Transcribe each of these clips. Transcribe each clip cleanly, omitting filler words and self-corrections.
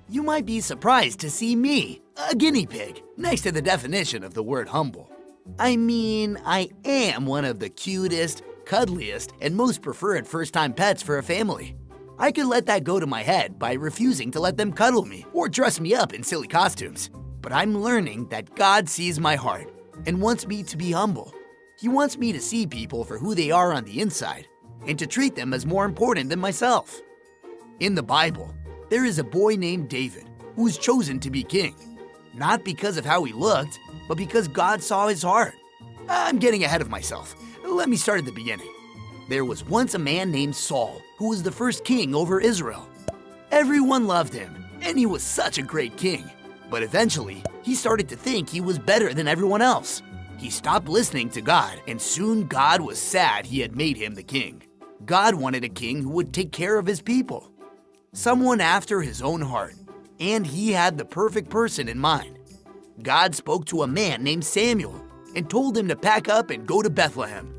You might be surprised to see me, a guinea pig, next to the definition of the word humble. I mean, I am one of the cutest, cuddliest, and most preferred first-time pets for a family. I could let that go to my head by refusing to let them cuddle me or dress me up in silly costumes. But I'm learning that God sees my heart and wants me to be humble. He wants me to see people for who they are on the inside and to treat them as more important than myself. In the Bible, there is a boy named David who was chosen to be king, not because of how he looked, but because God saw his heart. I'm getting ahead of myself. Let me start at the beginning. There was once a man named Saul who was the first king over Israel. Everyone loved him, and he was such a great king. But eventually, he started to think he was better than everyone else. He stopped listening to God, and soon God was sad he had made him the king. God wanted a king who would take care of his people, someone after his own heart, and he had the perfect person in mind. God spoke to a man named Samuel and told him to pack up and go to Bethlehem.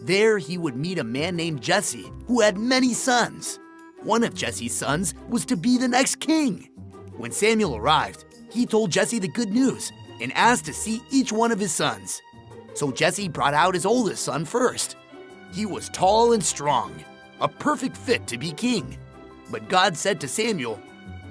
There he would meet a man named Jesse who had many sons. One of Jesse's sons was to be the next king. When Samuel arrived, he told Jesse the good news and asked to see each one of his sons. So Jesse brought out his oldest son first. He was tall and strong, a perfect fit to be king. But God said to Samuel,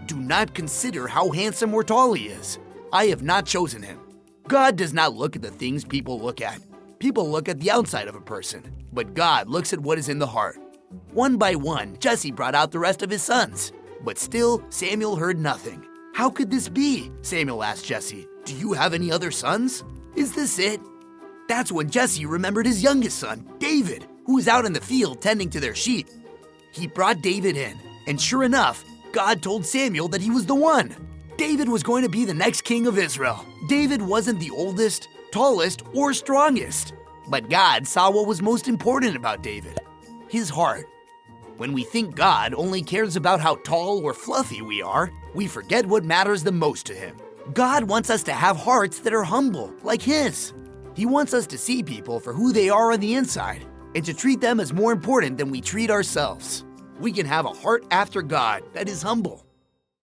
"Do not consider how handsome or tall he is. I have not chosen him." God does not look at the things people look at. People look at the outside of a person, but God looks at what is in the heart. One by one, Jesse brought out the rest of his sons, but still Samuel heard nothing. "How could this be?" Samuel asked Jesse. "Do you have any other sons? Is this it?" That's when Jesse remembered his youngest son, David, who was out in the field tending to their sheep. He brought David in, and sure enough, God told Samuel that he was the one. David was going to be the next king of Israel. David wasn't the oldest, tallest, or strongest, but God saw what was most important about David: his heart. When we think God only cares about how tall or fluffy we are, we forget what matters the most to him. God wants us to have hearts that are humble, like his. He wants us to see people for who they are on the inside and to treat them as more important than we treat ourselves. We can have a heart after God that is humble.